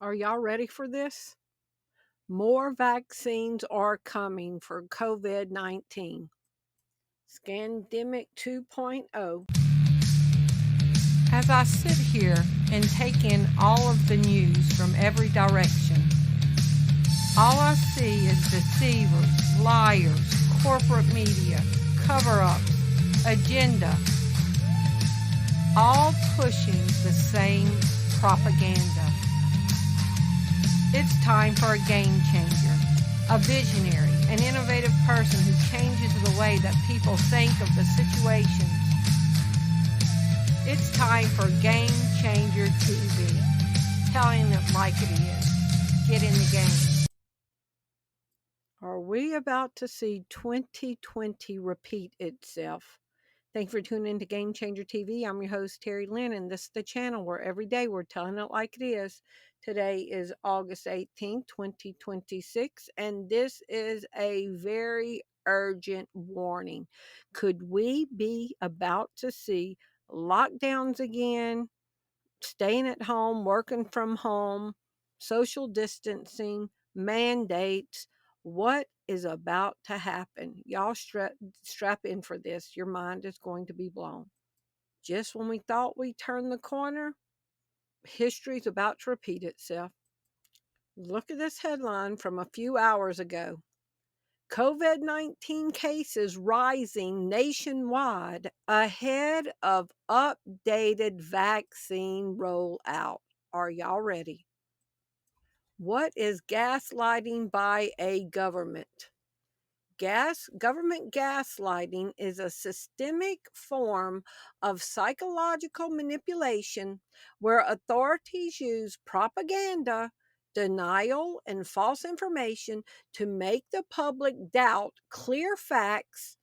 Are y'all ready for this? More vaccines are coming for COVID-19. Scandemic 2.0. As I sit here and take in all of the news from every direction, all I see is deceivers, liars, corporate media, cover-ups, agenda, all pushing the same propaganda. It's time for a game changer, a visionary, an innovative person who changes the way that people think of the situations. It's time for Game Changer TV, telling it like it is. Get in the game. Are we about to see 2020 repeat itself? Thank you for tuning in to Game Changer TV. I'm your host, Terri Lynn, and this is the channel where every day we're telling it like it is. Today is August 18th, 2026, and this is a very urgent warning. Could we be about to see lockdowns again, staying at home, working from home, social distancing, mandates? What is about to happen? Y'all strap in for this. Your mind is going to be blown. Just when we thought we turned the corner, history's about to repeat itself. Look at this headline from a few hours ago. COVID-19 cases rising nationwide ahead of updated vaccine rollout. Are y'all ready? What is gaslighting by a government? Government gaslighting is a systemic form of psychological manipulation where authorities use propaganda, denial, and false information to make the public doubt clear facts,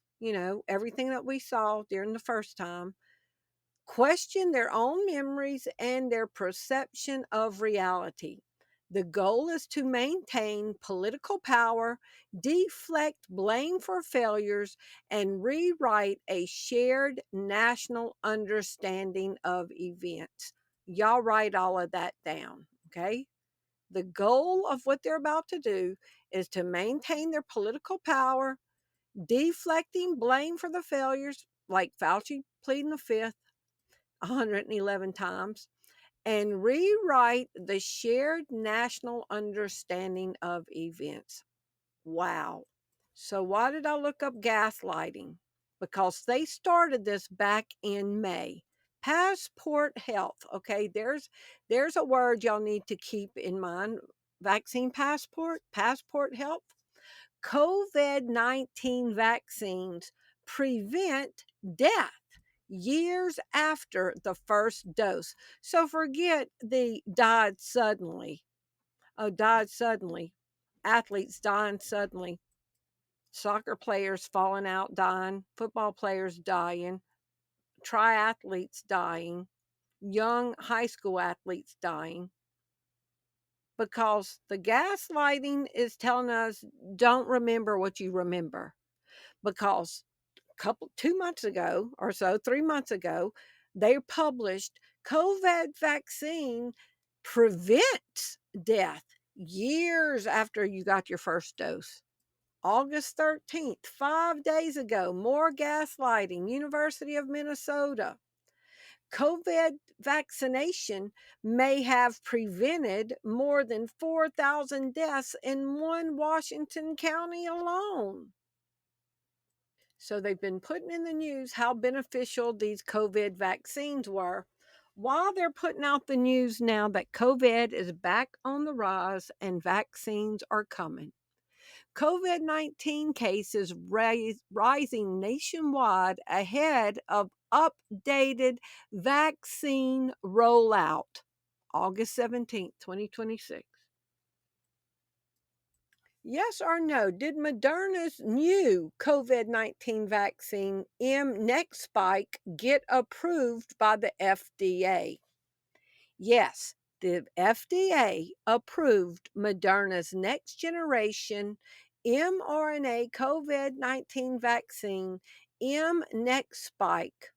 everything that we saw during the first time, question their own memories and their perception of reality. The goal is to maintain political power, deflect blame for failures, and rewrite a shared national understanding of events. Y'all write all of that down, okay? The goal of what they're about to do is to maintain their political power, deflecting blame for the failures, like Fauci pleading the fifth 111 times, and rewrite the shared national understanding of events. Wow. So why did I look up gaslighting? Because they started this back in May. Passport health. Okay, there's a word y'all need to keep in mind. Vaccine passport health. COVID-19 vaccines prevent death years after the first dose. So forget the died suddenly. Oh, died suddenly. Athletes dying suddenly. Soccer players falling out dying. Football players dying. Triathletes dying. Young high school athletes dying. Because the gaslighting is telling us don't remember what you remember. Because 2 months ago or so, 3 months ago, they published COVID vaccine prevents death years after you got your first dose. August 13th, 5 days ago, more gaslighting, University of Minnesota. COVID vaccination may have prevented more than 4,000 deaths in one Washington county alone. So they've been putting in the news how beneficial these COVID vaccines were, while they're putting out the news now that COVID is back on the rise and vaccines are coming. COVID-19 cases rising nationwide ahead of updated vaccine rollout. August 17th, 2026. Yes or no? Did Moderna's new COVID-19 vaccine next spike get approved by the FDA? Yes, the FDA approved Moderna's next generation mRNA COVID-19 vaccine, next spike.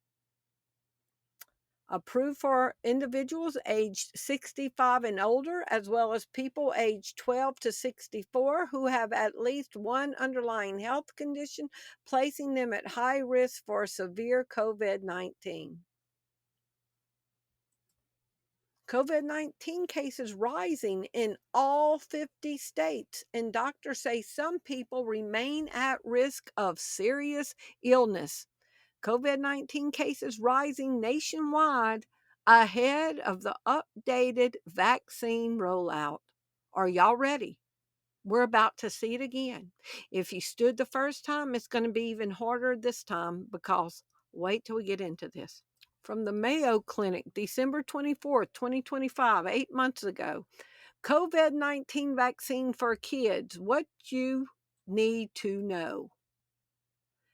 Approved for individuals aged 65 and older, as well as people aged 12 to 64 who have at least one underlying health condition placing them at high risk for severe COVID 19. COVID 19 cases rising in all 50 states, and doctors say some people remain at risk of serious illness. COVID 19 cases rising nationwide ahead of the updated vaccine rollout. Are y'all ready? We're about to see it again. If you stood the first time, it's going to be even harder this time because wait till we get into this. From the Mayo Clinic, December 24th, 2025, 8 months ago. COVID 19 vaccine for kids. What you need to know.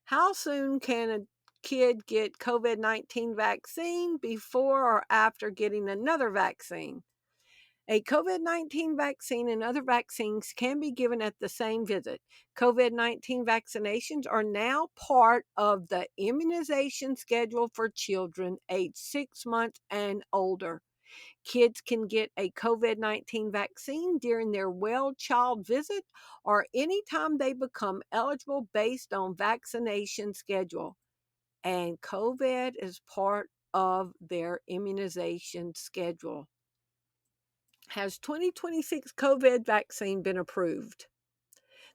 How soon can a kid get COVID 19 vaccine before or after getting another vaccine? A COVID 19 vaccine and other vaccines can be given at the same visit. COVID 19 vaccinations are now part of the immunization schedule for children aged 6 months and older. Kids can get a COVID 19 vaccine during their well child visit or anytime they become eligible based on vaccination schedule. And COVID is part of their immunization schedule. Has 2026 COVID vaccine been approved?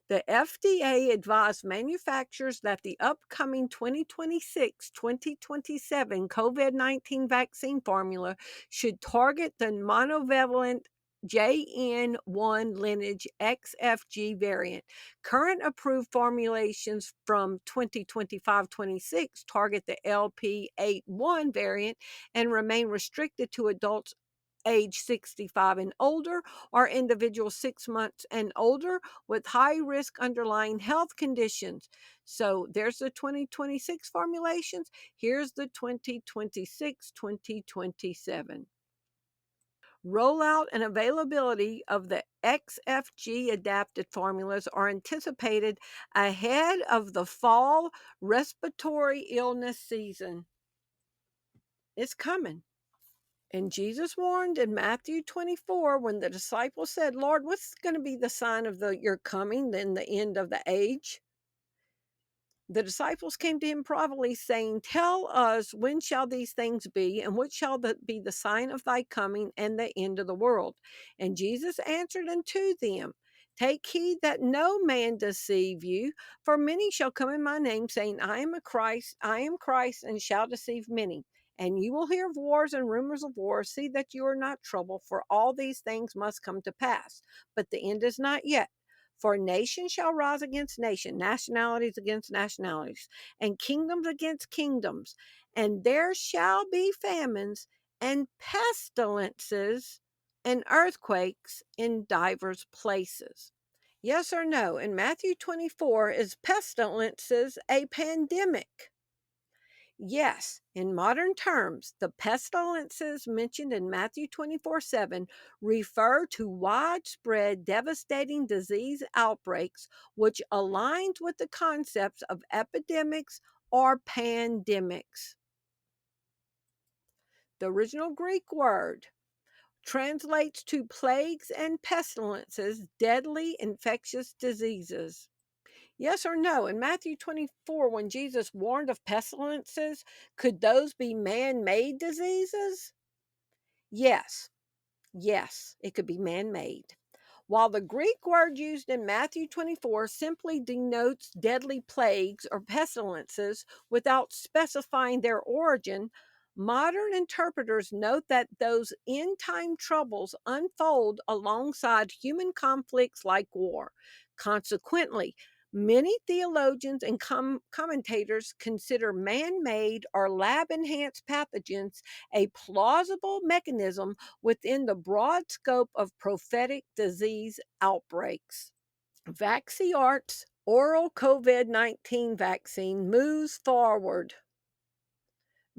The FDA advised manufacturers that the upcoming 2026-2027 COVID 19 vaccine formula should target the monovalent JN1 lineage XFG variant. Current approved formulations from 2025-26 target the LP81 variant and remain restricted to adults age 65 and older or individuals 6 months and older with high risk underlying health conditions. So there's the 2026 formulations. Here's the 2026-2027. Rollout and availability of the XFG adapted formulas are anticipated ahead of the fall respiratory illness season. It's coming. And Jesus warned in Matthew 24 when the disciples said, Lord, what's going to be the sign of your coming, then the end of the age? The disciples came to him privately, saying, Tell us, when shall these things be, and what shall be the sign of thy coming and the end of the world? And Jesus answered unto them, Take heed that no man deceive you, for many shall come in my name, saying, I am Christ, and shall deceive many. And you will hear of wars and rumors of wars. See that you are not troubled, for all these things must come to pass. But the end is not yet. For nation shall rise against nation, nationalities against nationalities, and kingdoms against kingdoms. And there shall be famines and pestilences and earthquakes in divers places. Yes or no? In Matthew 24, is pestilences a pandemic? Yes, in modern terms, the pestilences mentioned in Matthew 24:7 refer to widespread, devastating disease outbreaks, which aligns with the concepts of epidemics or pandemics. The original Greek word translates to plagues and pestilences, deadly infectious diseases. Yes or no? In Matthew 24, when Jesus warned of pestilences, could those be man made diseases? Yes, yes, it could be man made. While the Greek word used in Matthew 24 simply denotes deadly plagues or pestilences without specifying their origin, modern interpreters note that those end time troubles unfold alongside human conflicts like war. Consequently, many theologians and commentators consider man made or lab enhanced pathogens a plausible mechanism within the broad scope of prophetic disease outbreaks. Vaxiart's oral COVID 19 vaccine moves forward.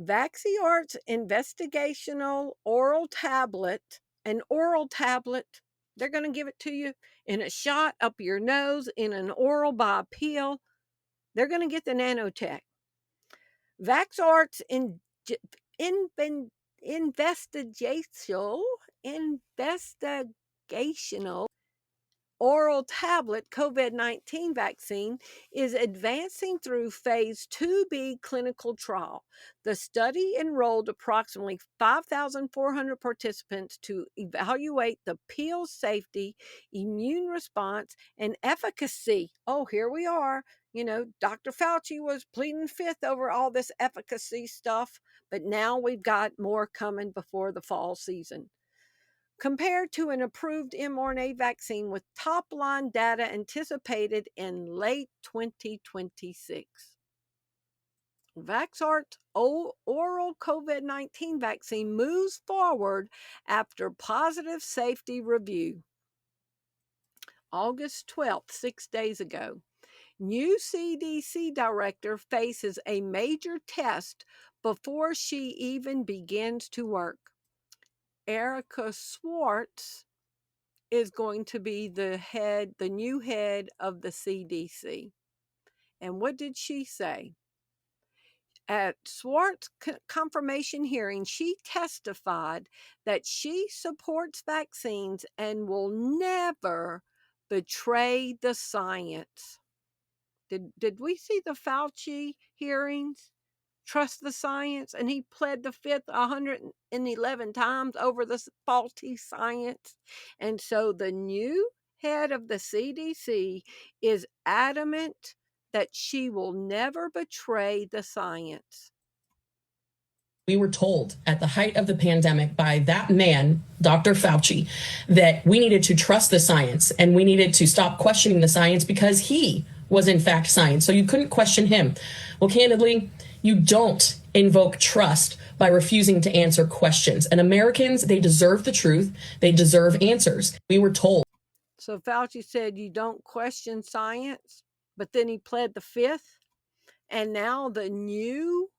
Vaxiart's investigational an oral tablet, they're going to give it to you in a shot up your nose, in an oral by a pill. They're going to get the nanotech. Vaxart's investigational oral tablet COVID-19 vaccine is advancing through phase 2B clinical trial. The study enrolled approximately 5,400 participants to evaluate the pill's safety, immune response, and efficacy. Oh, here we are. You know, Dr. Fauci was pleading fifth over all this efficacy stuff, but now we've got more coming before the fall season. Compared to an approved mRNA vaccine with top-line data anticipated in late 2026. Vaxart's oral COVID-19 vaccine moves forward after positive safety review. August 12th, 6 days ago. New CDC director faces a major test before she even begins to work. Erica Schwartz is going to be the new head of the CDC. And what did she say? At Schwartz's confirmation hearing, she testified that she supports vaccines and will never betray the science. Did we see the Fauci hearings? Trust the science, and he pled the fifth 111 times over the faulty science. And so the new head of the CDC is adamant that she will never betray the science. We were told at the height of the pandemic by that man, Dr. Fauci, that we needed to trust the science and we needed to stop questioning the science because he was in fact science. So you couldn't question him. Well, candidly, you don't invoke trust by refusing to answer questions. And Americans, they deserve the truth. They deserve answers. We were told. So Fauci said you don't question science, but then he pled the fifth. And now the new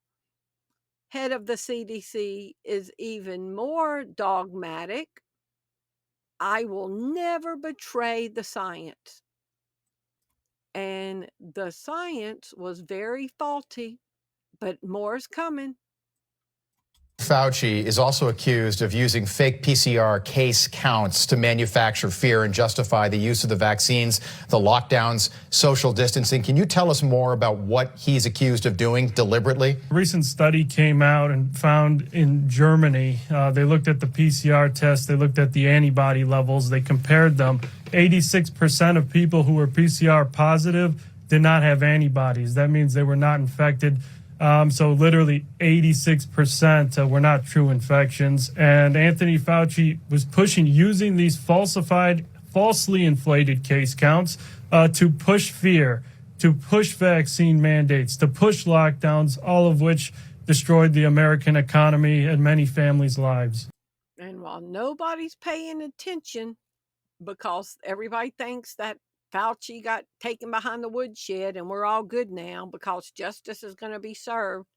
head of the CDC is even more dogmatic. I will never betray the science. And the science was very faulty. But more is coming. Fauci is also accused of using fake PCR case counts to manufacture fear and justify the use of the vaccines, the lockdowns, social distancing. Can you tell us more about what he's accused of doing deliberately? A recent study came out and found in Germany, they looked at the PCR test, they looked at the antibody levels, they compared them. 86% of people who were PCR positive did not have antibodies. That means they were not infected. So literally 86% were not true infections. And Anthony Fauci was pushing using these falsified, falsely inflated case counts to push fear, to push vaccine mandates, to push lockdowns, all of which destroyed the American economy and many families' lives. And while nobody's paying attention because everybody thinks that Fauci got taken behind the woodshed and we're all good now because justice is going to be served.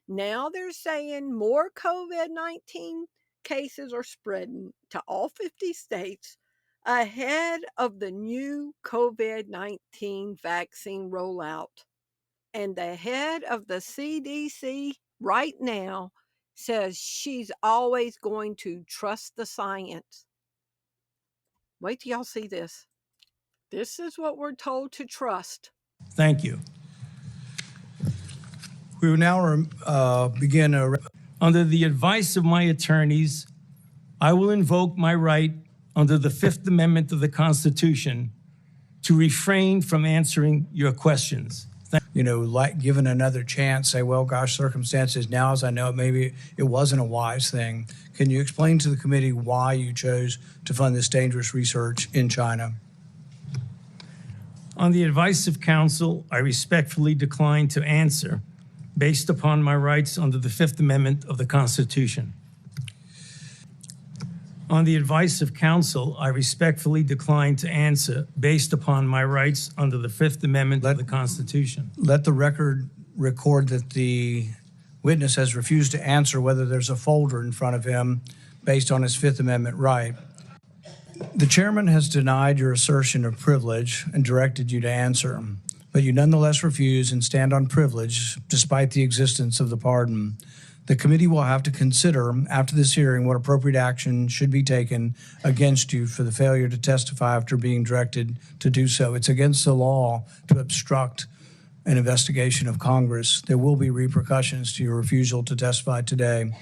Now they're saying more COVID-19 cases are spreading to all 50 states ahead of the new COVID-19 vaccine rollout. And the head of the CDC right now says she's always going to trust the science. Wait till y'all see this. This is what we're told to trust. Thank you. We will now begin. Under the advice of my attorneys, I will invoke my right under the Fifth Amendment of the Constitution to refrain from answering your questions. You know, like given another chance, say, well, gosh, circumstances now, as I know it, maybe it wasn't a wise thing. Can you explain to the committee why you chose to fund this dangerous research in China? On the advice of counsel, I respectfully decline to answer based upon my rights under the Fifth Amendment of the Constitution. On the advice of counsel, I respectfully decline to answer based upon my rights under the Fifth Amendment of the Constitution. Let the record record that the witness has refused to answer whether there's a folder in front of him based on his Fifth Amendment right. The chairman has denied your assertion of privilege and directed you to answer, but you nonetheless refuse and stand on privilege despite the existence of the pardon. The committee will have to consider, after this hearing, what appropriate action should be taken against you for the failure to testify after being directed to do so. It's against the law to obstruct an investigation of Congress. There will be repercussions to your refusal to testify today.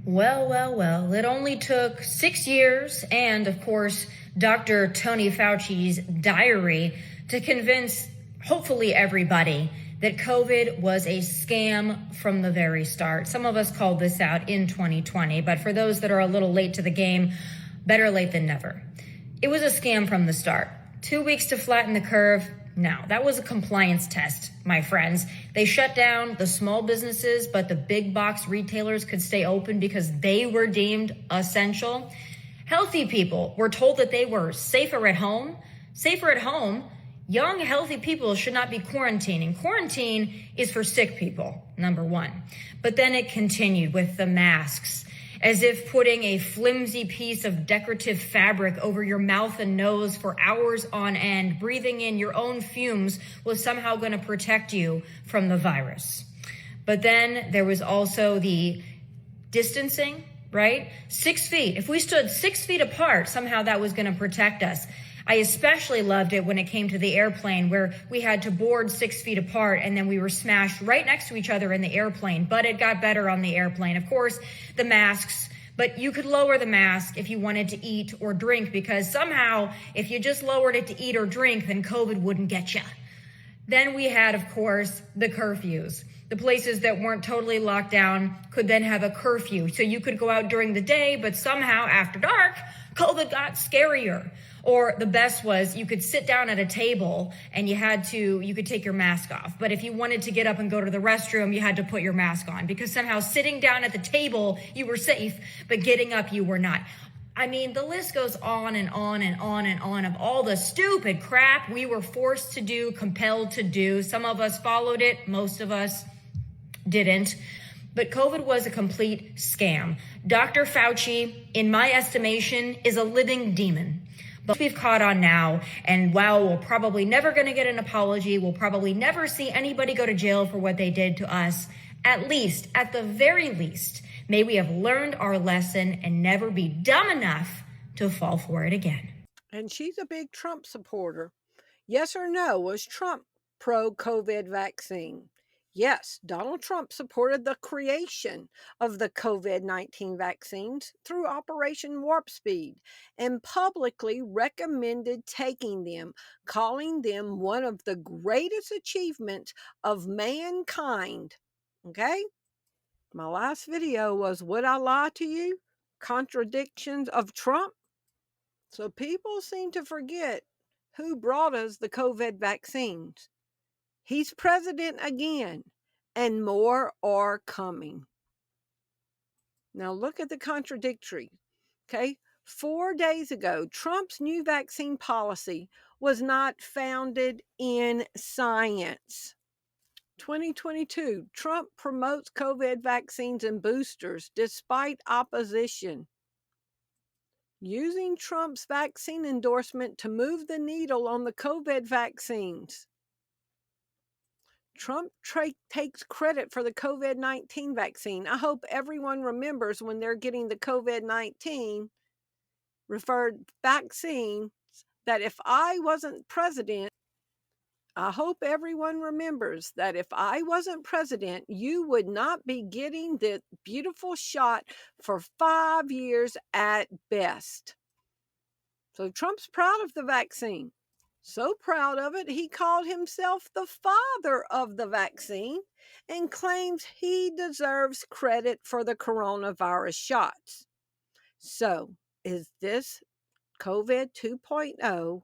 Well, well, well, it only took 6 years and, of course, Dr. Tony Fauci's diary to convince, hopefully, everybody that COVID was a scam from the very start. Some of us called this out in 2020, but for those that are a little late to the game, better late than never. It was a scam from the start. 2 weeks to flatten the curve. No, that was a compliance test, my friends. They shut down the small businesses, but the big box retailers could stay open because they were deemed essential. Healthy people were told that they were safer at home. Safer at home, young, healthy people should not be quarantining. Quarantine is for sick people, number one. But then it continued with the masks, as if putting a flimsy piece of decorative fabric over your mouth and nose for hours on end, breathing in your own fumes, was somehow going to protect you from the virus. But then there was also the distancing, right? 6 feet. If we stood 6 feet apart, somehow that was going to protect us. I especially loved it when it came to the airplane, where we had to board 6 feet apart and then we were smashed right next to each other in the airplane. But it got better on the airplane. Of course, the masks, but you could lower the mask if you wanted to eat or drink, because somehow if you just lowered it to eat or drink, then COVID wouldn't get you. Then we had, of course, the curfews. The places that weren't totally locked down could then have a curfew. So you could go out during the day, but somehow after dark, COVID got scarier. Or the best was you could sit down at a table and you could take your mask off. But if you wanted to get up and go to the restroom, you had to put your mask on, because somehow sitting down at the table, you were safe, but getting up, you were not. I mean, the list goes on and on and on and on of all the stupid crap we were forced to do, compelled to do. Some of us followed it, most of us didn't. But COVID was a complete scam. Dr. Fauci, in my estimation, is a living demon. But we've caught on now, and while we're probably never going to get an apology, we'll probably never see anybody go to jail for what they did to us, at the very least, may we have learned our lesson and never be dumb enough to fall for it again. And she's a big Trump supporter. Yes or no, was Trump pro-COVID vaccine? Yes, Donald Trump supported the creation of the COVID-19 vaccines through Operation Warp Speed and publicly recommended taking them, calling them one of the greatest achievements of mankind. Okay? My last video was, would I lie to you? Contradictions of Trump. So people seem to forget who brought us the COVID vaccines. He's president again, and more are coming. Now look at the contradictory. Okay, 4 days ago, Trump's new vaccine policy was not founded in science. 2022, Trump promotes COVID vaccines and boosters despite opposition. Using Trump's vaccine endorsement to move the needle on the COVID vaccines. Trump takes credit for the COVID-19 vaccine. I hope everyone remembers when they're getting the COVID-19 referred vaccine that if I wasn't president, I hope everyone remembers that if I wasn't president, you would not be getting the beautiful shot for 5 years at best. So Trump's proud of the vaccine. So proud of it, he called himself the father of the vaccine and claims he deserves credit for the coronavirus shots. So, is this COVID 2.0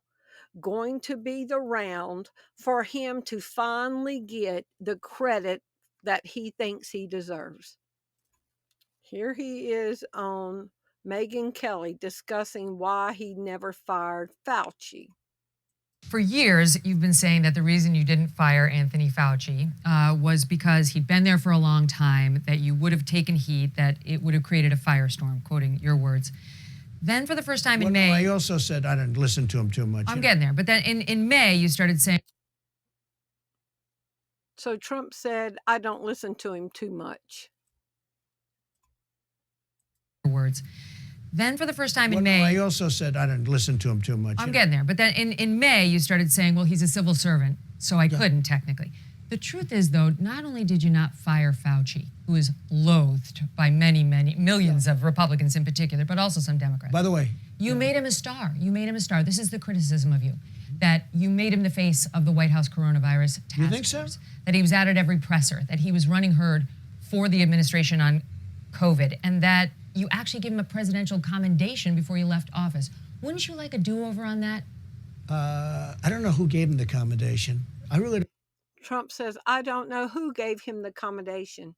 going to be the round for him to finally get the credit that he thinks he deserves? Here he is on Megyn Kelly discussing why he never fired Fauci. For years, you've been saying that the reason you didn't fire Anthony Fauci was because he'd been there for a long time, that you would have taken heat, that it would have created a firestorm, quoting your words. Then for the first time in May... I also said I didn't listen to him too much. I'm getting there. But then in May, you started saying... So Trump said, I don't listen to him too much. Words. Then for the first time in Well, May. I also said I didn't listen to him too much. I'm getting there. But then in May, you started saying, well, he's a civil servant, so I couldn't technically. The truth is, though, not only did you not fire Fauci, who is loathed by many, millions of Republicans in particular, but also some Democrats. By the way. You made him a star. You made him a star. This is the criticism of you, that you made him the face of the White House coronavirus task You think so? force, that he was out at every presser, that he was running herd for the administration on COVID, and that you actually gave him a presidential commendation before you left office. Wouldn't you like a do-over on that? I don't know who gave him the commendation. I really don't. Trump says, I don't know who gave him the commendation.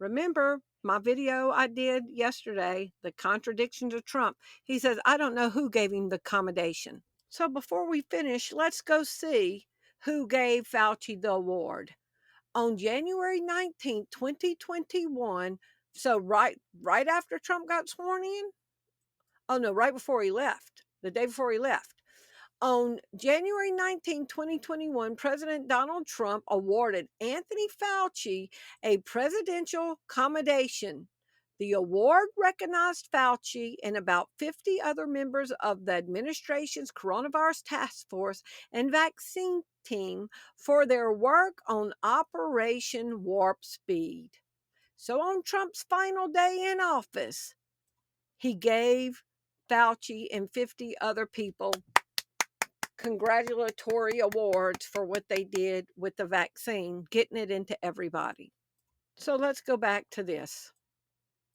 Remember my video I did yesterday, the contradictions of Trump. He says, I don't know who gave him the commendation. So before we finish, let's go see who gave Fauci the award. On January 19th, 2021, so right after Trump got sworn in, oh no, right before he left, the day before he left. On January 19, 2021, President Donald Trump awarded Anthony Fauci a presidential commendation. The award recognized Fauci and about 50 other members of the administration's coronavirus task force and vaccine team for their work on Operation Warp Speed. So on Trump's final day in office, he gave Fauci and 50 other people congratulatory awards for what they did with the vaccine, getting it into everybody. So let's go back to this.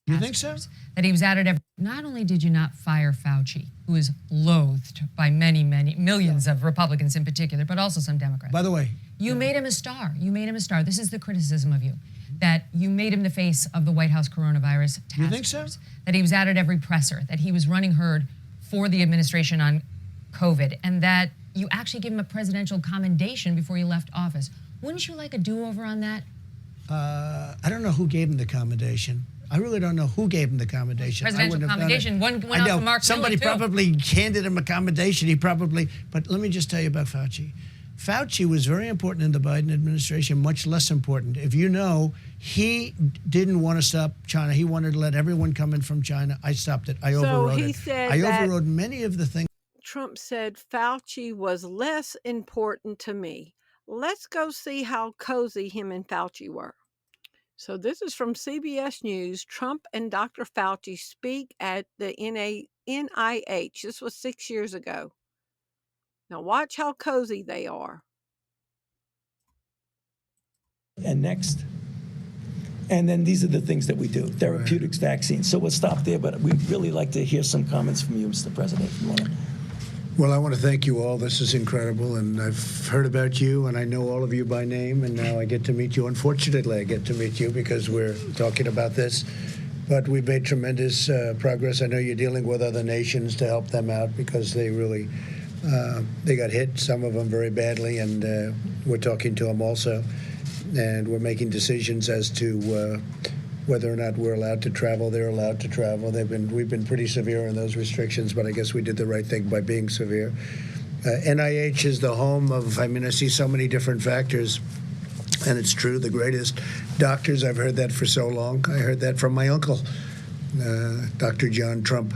You think so? That he was out at every. Not only did you not fire Fauci, who is loathed by many, millions of Republicans in particular, but also some Democrats. By the way. You made him a star. You made him a star. This is the criticism of you, that you made him the face of the White House coronavirus task You think so? force, that he was out at every presser, that he was running herd for the administration on COVID, and that you actually gave him a presidential commendation before you left office. Wouldn't you like a do-over on that? I don't know who gave him the commendation. I really don't know who gave him the commendation. Presidential commendation. One went out to Mark Somebody Milley, too. probably handed him a commendation. But let me just tell you about Fauci. Fauci was very important in the Biden administration, much less important. If you know, he didn't want to stop China. He wanted to let everyone come in from China. I stopped it. I overrode it. Said I overrode many of the things. Trump said Fauci was less important to me. Let's go see how cozy him and Fauci were. So this is from CBS News. Trump and Dr. Fauci speak at the NIH. This was 6 years ago. Now watch how cozy they are. And next. And then these are the things that we do, therapeutics, vaccines. So we'll stop there, but we'd really like to hear some comments from you, Mr. President, if you want to. Well, I want to thank you all. This is incredible, and I've heard about you, and I know all of you by name, and now I get to meet you. Unfortunately, I get to meet you because we're talking about this, but we've made tremendous progress. I know you're dealing with other nations to help them out because they really, they got hit, some of them very badly, and we're talking to them also, and we're making decisions as to whether or not we're allowed to travel. They're allowed to travel. We've been pretty severe in those restrictions, but I guess we did the right thing by being severe. NIH is the home of, I see so many different factors, and it's true, the greatest doctors. I've heard that for so long. I heard that from my uncle, Dr. John Trump.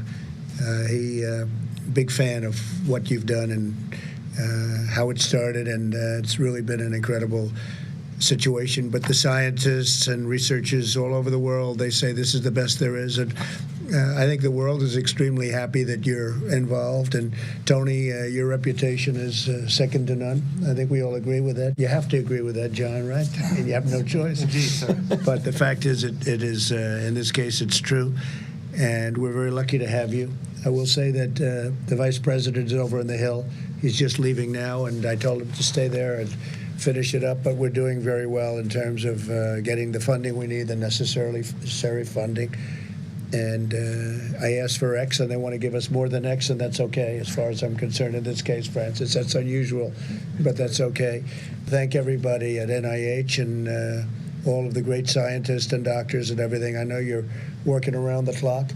Big fan of what you've done and how it started, and it's really been an incredible situation. But the scientists and researchers all over the world, they say this is the best there is. And I think the world is extremely happy that you're involved. And Tony, your reputation is second to none. I think we all agree with that. You have to agree with that, John, right? And you have no choice. Indeed, sir. But the fact is, it is, in this case, it's true. And we're very lucky to have you. I will say that the vice president is over on the Hill. He's just leaving now, and I told him to stay there and finish it up, but we're doing very well in terms of getting the funding we need, the necessary funding. And I asked for X, and they want to give us more than X, and that's okay as far as I'm concerned in this case, Francis. That's unusual, but that's okay. Thank everybody at NIH and all of the great scientists and doctors and everything. I know you're working around the clock.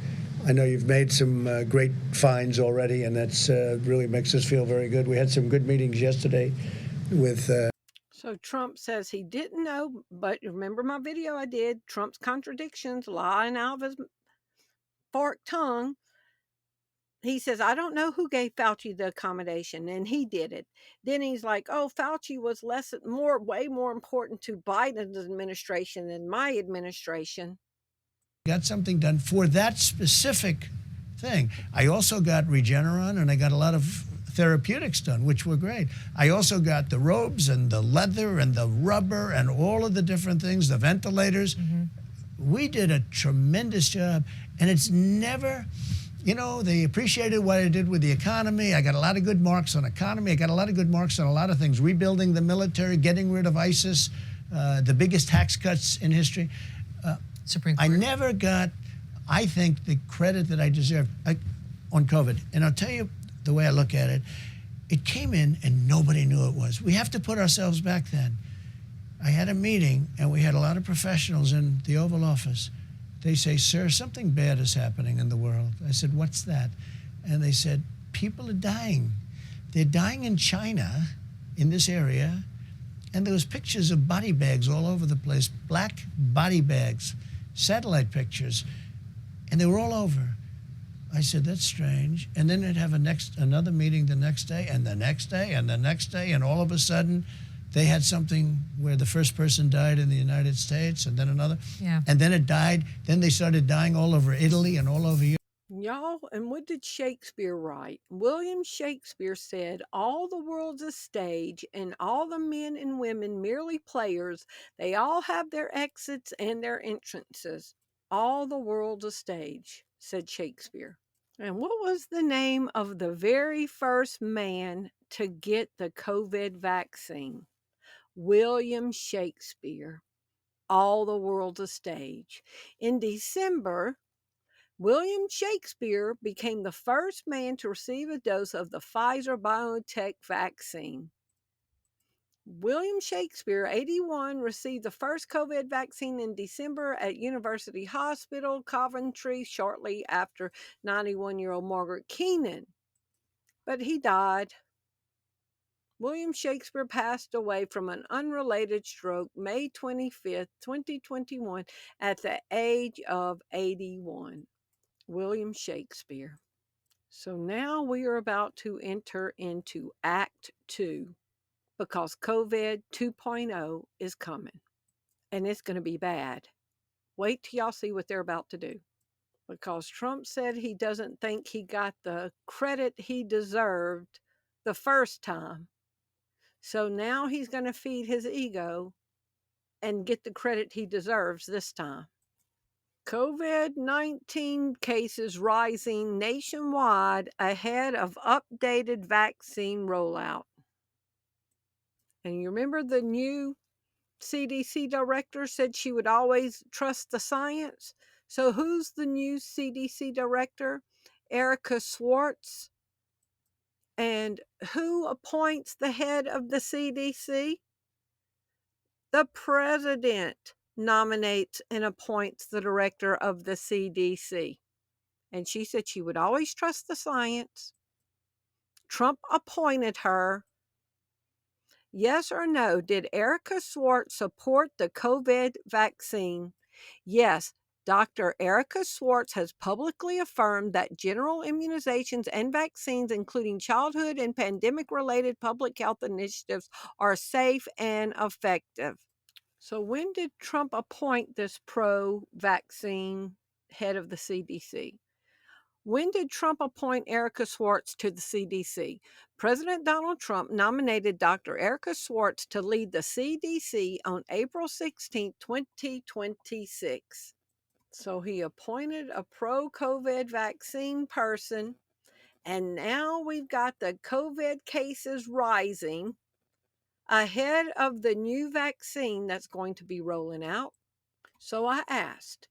I know you've made some great finds already, and that's really makes us feel very good. We had some good meetings yesterday with... So Trump says he didn't know, but remember my video I did, Trump's contradictions lying out of his forked tongue. He says, I don't know who gave Fauci the accommodation, and he did it. Then he's like, oh, Fauci was way more important to Biden's administration than my administration. Got something done for that specific thing. I also got Regeneron, and I got a lot of therapeutics done, which were great. I also got the robes and the leather and the rubber and all of the different things, the ventilators. We did a tremendous job, and it's never, they appreciated what I did with the economy. I got a lot of good marks on economy. I got a lot of good marks on a lot of things, rebuilding the military, getting rid of ISIS, the biggest tax cuts in history. Supreme Court. I never got, I think, the credit that I deserved on COVID. And I'll tell you the way I look at it, it came in and nobody knew it was. We have to put ourselves back then. I had a meeting and we had a lot of professionals in the Oval Office. They say, sir, something bad is happening in the world. I said, what's that? And they said, people are dying. They're dying in China, in this area. And there was pictures of body bags all over the place, black body bags, satellite pictures, and they were all over. I said, that's strange. And then they'd have another meeting the next day, and the next day, and the next day, and all of a sudden, they had something where the first person died in the United States, and then another, and then it died. Then they started dying all over Italy and all over Europe. Y'all, and what did Shakespeare write? William Shakespeare said, all the world's a stage, and all the men and women merely players. They all have their exits and their entrances. All the world's a stage, said Shakespeare. And what was the name of the very first man to get the COVID vaccine? William Shakespeare. All the world's a stage. In December, William Shakespeare became the first man to receive a dose of the Pfizer-BioNTech vaccine. William Shakespeare, 81, received the first COVID vaccine in December at University Hospital, Coventry, shortly after 91-year-old Margaret Keenan. But he died. William Shakespeare passed away from an unrelated stroke May 25th, 2021, at the age of 81. William Shakespeare. So now we are about to enter into Act 2 because COVID 2.0 is coming and it's going to be bad. Wait till y'all see what they're about to do because Trump said he doesn't think he got the credit he deserved the first time. So now he's going to feed his ego and get the credit he deserves this time. COVID-19 cases rising nationwide ahead of updated vaccine rollout. And you remember the new CDC director said she would always trust the science? So who's the new CDC director? Erica Schwartz. And who appoints the head of the CDC? The president nominates and appoints the director of the CDC. And she said she would always trust the science. Trump appointed her. Yes or no, did Erica Schwartz support the COVID vaccine? Yes, Dr. Erica Schwartz has publicly affirmed that general immunizations and vaccines, including childhood and pandemic-related public health initiatives, are safe and effective. So when did Trump appoint this pro-vaccine head of the CDC? When did Trump appoint Erica Schwartz to the CDC? President Donald Trump nominated Dr. Erica Schwartz to lead the CDC on April 16, 2026. So he appointed a pro-COVID vaccine person, and now we've got the COVID cases rising ahead of the new vaccine that's going to be rolling out. So I asked,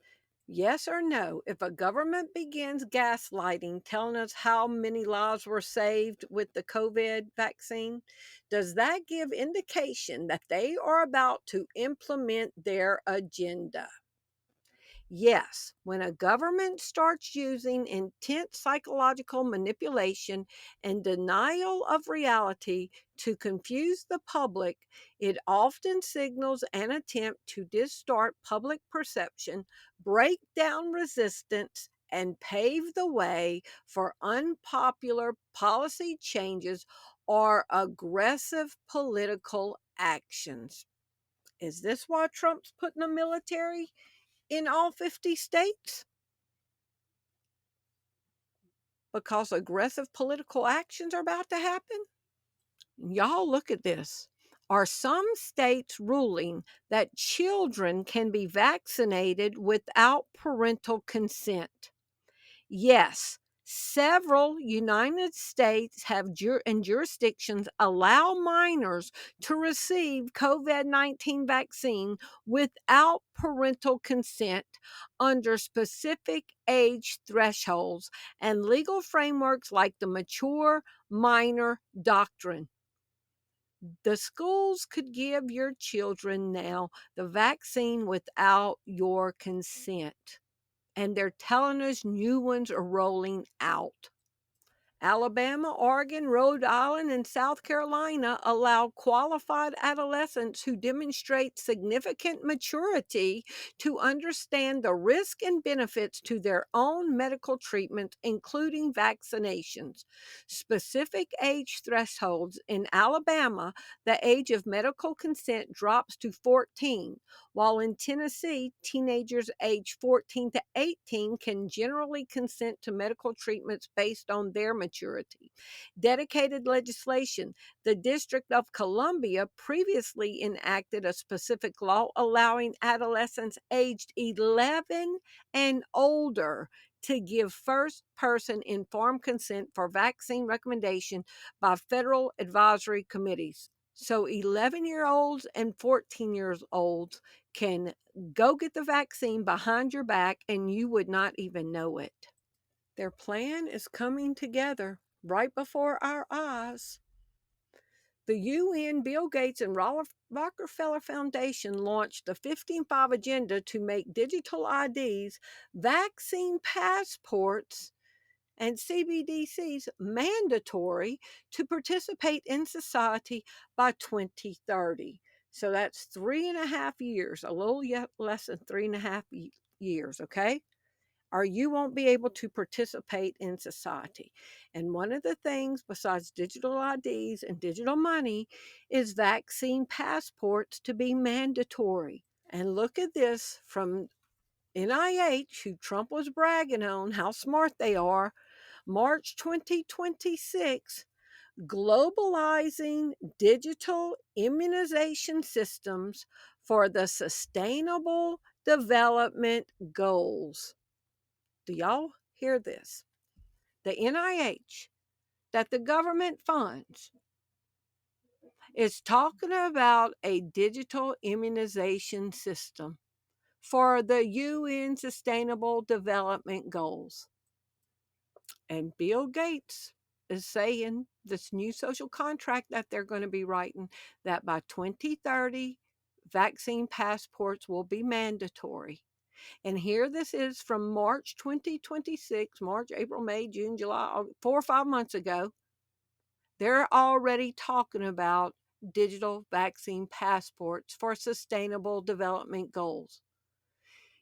yes or no, if a government begins gaslighting, telling us how many lives were saved with the COVID vaccine, does that give indication that they are about to implement their agenda? Yes, when a government starts using intense psychological manipulation and denial of reality to confuse the public, it often signals an attempt to distort public perception, break down resistance, and pave the way for unpopular policy changes or aggressive political actions. Is this why Trump's putting the military in all 50 states? Because aggressive political actions are about to happen? Y'all look at this. Are some states ruling that children can be vaccinated without parental consent? Yes, several United States have and jurisdictions allow minors to receive COVID-19 vaccine without parental consent under specific age thresholds and legal frameworks like the mature minor doctrine. The schools could give your children now the vaccine without your consent, and they're telling us new ones are rolling out. Alabama, Oregon, Rhode Island, and South Carolina allow qualified adolescents who demonstrate significant maturity to understand the risk and benefits to their own medical treatment, including vaccinations. Specific age thresholds in Alabama, the age of medical consent drops to 14, while in Tennessee, teenagers aged 14 to 18 can generally consent to medical treatments based on their maturity. Dedicated legislation. The District of Columbia previously enacted a specific law allowing adolescents aged 11 and older to give first-person informed consent for vaccine recommendation by federal advisory committees. So 11-year-olds and 14-year-olds can go get the vaccine behind your back and you would not even know it. Their plan is coming together right before our eyes. The UN, Bill Gates, and Rockefeller Foundation launched the 15-5 agenda to make digital IDs, vaccine passports, and CBDCs mandatory to participate in society by 2030. So that's 3.5 years, a little less than 3.5 years, okay? Or you won't be able to participate in society. And one of the things, besides digital IDs and digital money, is vaccine passports to be mandatory. And look at this from NIH, who Trump was bragging on how smart they are. March 2026, globalizing digital immunization systems for the Sustainable Development Goals. Do y'all hear this? The NIH, that the government funds, is talking about a digital immunization system for the UN Sustainable Development Goals. And Bill Gates is saying this new social contract that they're going to be writing, that by 2030, vaccine passports will be mandatory. And here this is from March 2026, March, April, May, June, July, 4 or 5 months ago. They're already talking about digital vaccine passports for sustainable development goals.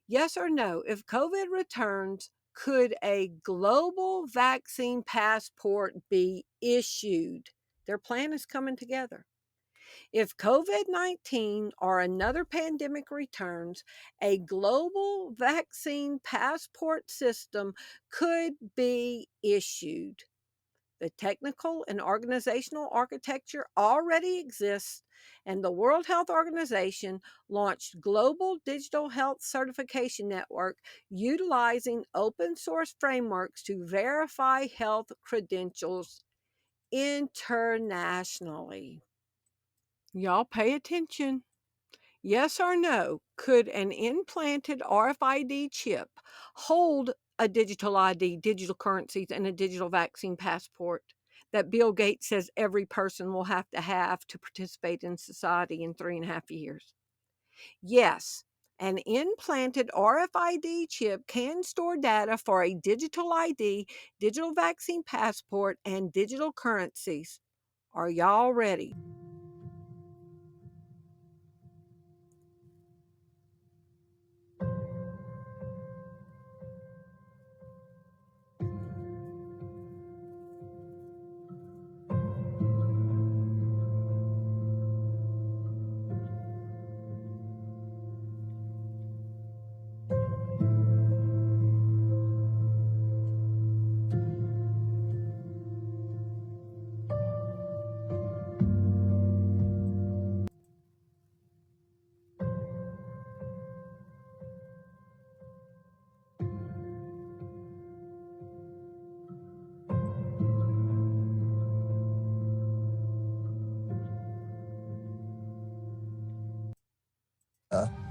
Yes or no, if COVID returns, could a global vaccine passport be issued? Their plan is coming together. If COVID-19 or another pandemic returns, a global vaccine passport system could be issued. The technical and organizational architecture already exists, and the World Health Organization launched Global Digital Health Certification Network utilizing open source frameworks to verify health credentials internationally. Y'all pay attention. Yes or no, could an implanted RFID chip hold a digital ID, digital currencies, and a digital vaccine passport that Bill Gates says every person will have to participate in society in 3.5 years? Yes, An implanted RFID chip can store data for a digital ID, digital vaccine passport, and digital currencies. Are y'all ready?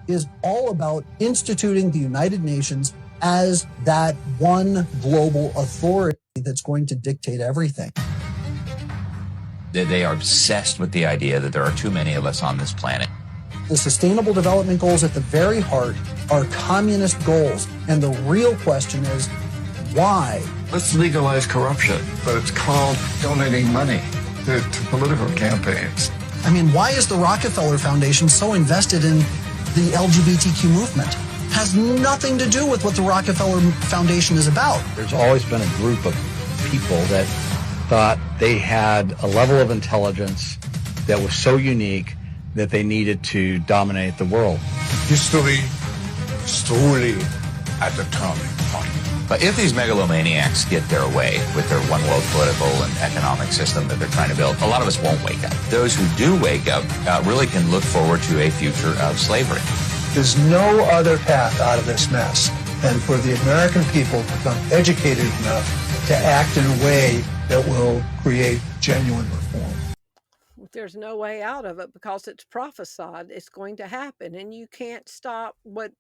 Is all about instituting the United Nations as that one global authority that's going to dictate everything. They are obsessed with the idea that there are too many of us on this planet. The Sustainable Development Goals at the very heart are communist goals. And the real question is, why? Let's legalize corruption, but it's called donating money to political campaigns. I mean, why is the Rockefeller Foundation so invested in the LGBTQ movement? Has nothing to do with what the Rockefeller Foundation is about. There's always been a group of people that thought they had a level of intelligence that was so unique that they needed to dominate the world. History slowly at the turning point. But if these megalomaniacs get their way with their one world political and economic system that they're trying to build, a lot of us won't wake up. Those who do wake up really can look forward to a future of slavery. There's no other path out of this mess than for the American people to become educated enough to act in a way that will create genuine reform. There's no way out of it because it's prophesied. It's going to happen, and you can't stop what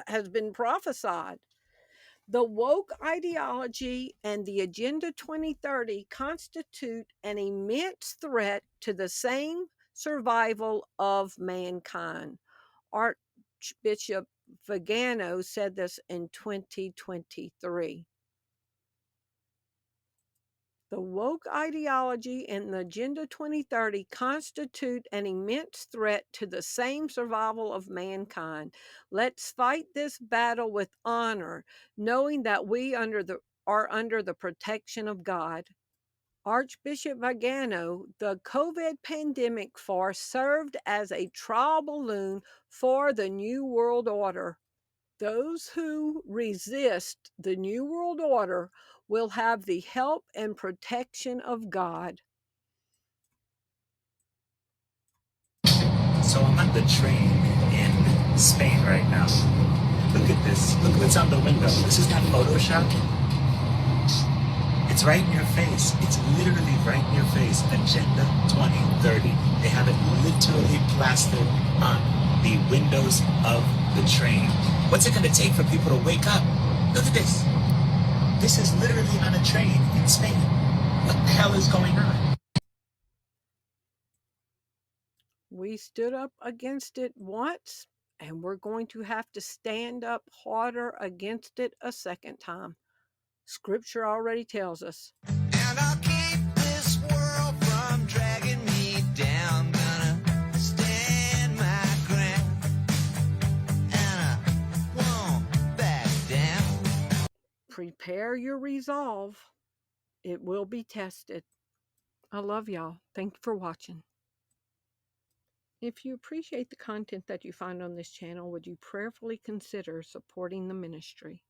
has been prophesied. The woke ideology and the Agenda 2030 constitute an immense threat to the same survival of mankind. Archbishop Vigano said this in 2023. The woke ideology and the Agenda 2030 constitute an immense threat to the same survival of mankind. Let's fight this battle with honor, knowing that we are under the protection of God. Archbishop Vigano, the COVID pandemic farce served as a trial balloon for the New World Order. Those who resist the New World Order will have the help and protection of God. So I'm on the train in Spain right now. Look at this. Look what's on the window. This is not Photoshop. It's right in your face. It's literally right in your face. Agenda 2030. They have it literally plastered on the windows of the train. What's it going to take for people to wake up? Look at this. This is literally on a train in Spain. What the hell is going on? We stood up against it once, and we're going to have to stand up harder against it a second time. Scripture already tells us. And I'll keep this world from dragging me down. Gonna stand my ground, and I won't back down. Prepare your resolve. It will be tested. I love y'all. Thank you for watching. If you appreciate the content that you find on this channel, would you prayerfully consider supporting the ministry?